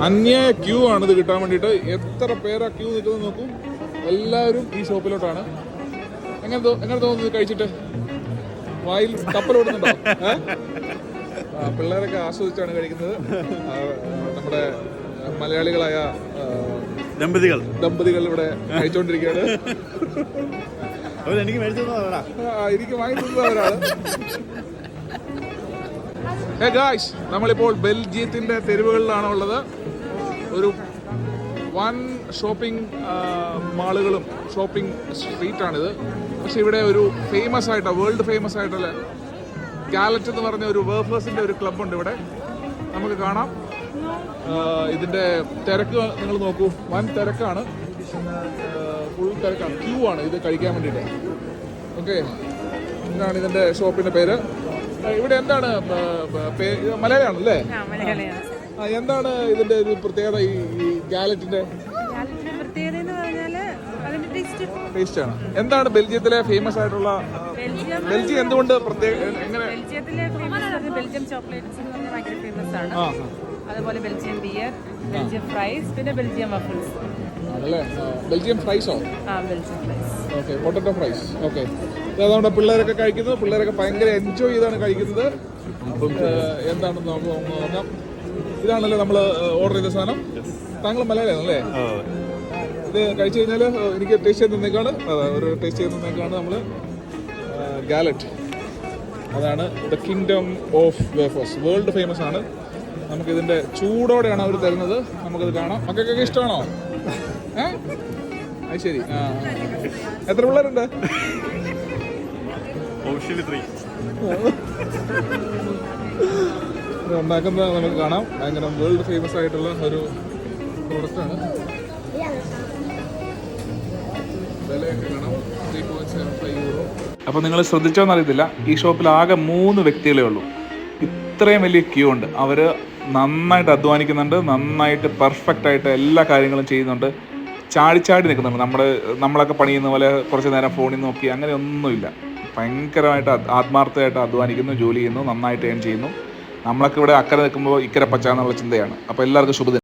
അന്യായ ക്യൂ ആണ് ഇത് കിട്ടാൻ വേണ്ടിയിട്ട്. എത്ര പേരാ ക്യൂ നിൽക്കുന്നത് നോക്കും. എല്ലാവരും ഈ ഷോപ്പിലോട്ടാണ്. എങ്ങനെ തോന്നുന്നത് കഴിച്ചിട്ട്? വായിൽ കപ്പലോടുന്നുണ്ടോ? പിള്ളേരൊക്കെ ആസ്വദിച്ചാണ് കഴിക്കുന്നത്. നമ്മുടെ മലയാളികളായ ദമ്പതികൾ ഇവിടെ കഴിച്ചോണ്ടിരിക്കുകയാണ്. എനിക്ക് വാങ്ങി തന്നവരാണ്. നമ്മളിപ്പോൾ ബെൽജിയത്തിന്റെ തെരുവുകളിലാണ് ഉള്ളത്. ഒരു വൻ ഷോപ്പിംഗ് മാളുകളും ഷോപ്പിംഗ് സ്ട്രീറ്റാണിത്. പക്ഷെ ഇവിടെ ഒരു ഫേമസ് ആയിട്ട്, വേൾഡ് ഫേമസ് ആയിട്ടുള്ള ഗാലറ്റ് എന്ന് പറഞ്ഞ ഒരു വേഫേഴ്സിന്റെ ഒരു ക്ലബ്ബുണ്ട് ഇവിടെ. നമുക്ക് കാണാം. ഇതിന്റെ തിരക്ക് നിങ്ങൾ നോക്കൂ. വൻ തിരക്കാണ്, ഫുൾ തിരക്കാണ്. ക്യൂ ആണ് ഇത് കഴിക്കാൻ വേണ്ടിയിട്ട്. ഓക്കെ, എന്താണ് ഇതിന്റെ ഷോപ്പിന്റെ പേര്? ഇവിടെ എന്താണ് മലയാളമാണല്ലേ? എന്താണ് ഇതിന്റെ ഒരു പ്രത്യേകത? ഈ ഗാലറ്റിന്റെ ടേസ്റ്റ് ആണ്. എന്താണ് ബെൽജിയത്തിലെ ഫേമസ് ആയിട്ടുള്ള? ബെൽജിയം എന്തുകൊണ്ട് പ്രത്യേക? എങ്ങനെ? ബെൽജിയം ചോക്ലേറ്റ്സ് ഭയങ്കര ഫേമസ് ആണ്. അതുപോലെ ബെൽജിയം ബിയർ, ബെൽജിയം ഫ്രൈസ്, പിന്നെ ബെൽജിയം വഫിൾസ് ആണല്ലേ? ബെൽജിയം ഫ്രൈസോ? Belgium fries. Okay, potato fries. Okay, നമ്മുടെ പിള്ളേരൊക്കെ കഴിക്കുന്നത്. പിള്ളേരൊക്കെ ഭയങ്കര എൻജോയ് ചെയ്താണ് കഴിക്കുന്നത്. എന്താണെന്ന് നമുക്ക് നോക്കാം. ഇതാണല്ലോ നമ്മൾ ഓർഡർ ചെയ്ത സാധനം. താങ്കൾ മലയാളിയാണല്ലേ? ഇത് കഴിച്ചു കഴിഞ്ഞാൽ എനിക്ക് ടേസ്റ്റ് ചെയ്ത് തന്നേക്കാണ്. ഒരു ടേസ്റ്റ് ചെയ്ത് തന്നേക്കാണ് നമ്മൾ ഗാലറ്റ്. അതാണ് the kingdom of wafers. World famous ആണ്. നമുക്കിതിൻ്റെ ചൂടോടെയാണ് അവർ തരുന്നത്. നമുക്കത് കാണാം. മക്കൾക്കൊക്കെ ഇഷ്ടമാണോ? അത് ശരി. എത്ര പിള്ളേരുണ്ട്? ഉണ്ടാക്കുന്നത് നമുക്ക് കാണാം. ഭയങ്കര വേൾഡ് ഫേമസ് ആയിട്ടുള്ള ഒരു പ്രോഡക്റ്റാണ്. വിലയൊക്കെ കാണാം. 3.75 euro. അപ്പോൾ നിങ്ങൾ ശ്രദ്ധിച്ചോന്ന് അറിയത്തില്ല, ഈ ഷോപ്പിൽ ആകെ 3 വ്യക്തികളേ ഉള്ളൂ. ഇത്രയും വലിയ ക്യൂ ഉണ്ട്. അവർ നന്നായിട്ട് അധ്വാനിക്കുന്നുണ്ട്. നന്നായിട്ട് പെർഫെക്റ്റ് ആയിട്ട് എല്ലാ കാര്യങ്ങളും ചെയ്യുന്നുണ്ട്. ചാടി നിൽക്കുന്നുണ്ട്. നമ്മളൊക്കെ പണിയുന്ന പോലെ കുറച്ച് നേരം ഫോണിൽ നോക്കി അങ്ങനെയൊന്നുമില്ല. ഭയങ്കരമായിട്ട് ആത്മാർത്ഥമായിട്ട് അധ്വാനിക്കുന്നു, ജോലി ചെയ്യുന്നു, നന്നായിട്ട് ഏൺ ചെയ്യുന്നു. നമ്മളൊക്കെ ഇവിടെ അക്കരെ നിൽക്കുമ്പോൾ ഇക്കരെ പച്ച എന്നുള്ള ചിന്തയാണ്. അപ്പോൾ എല്ലാവർക്കും ശുഭദിനം.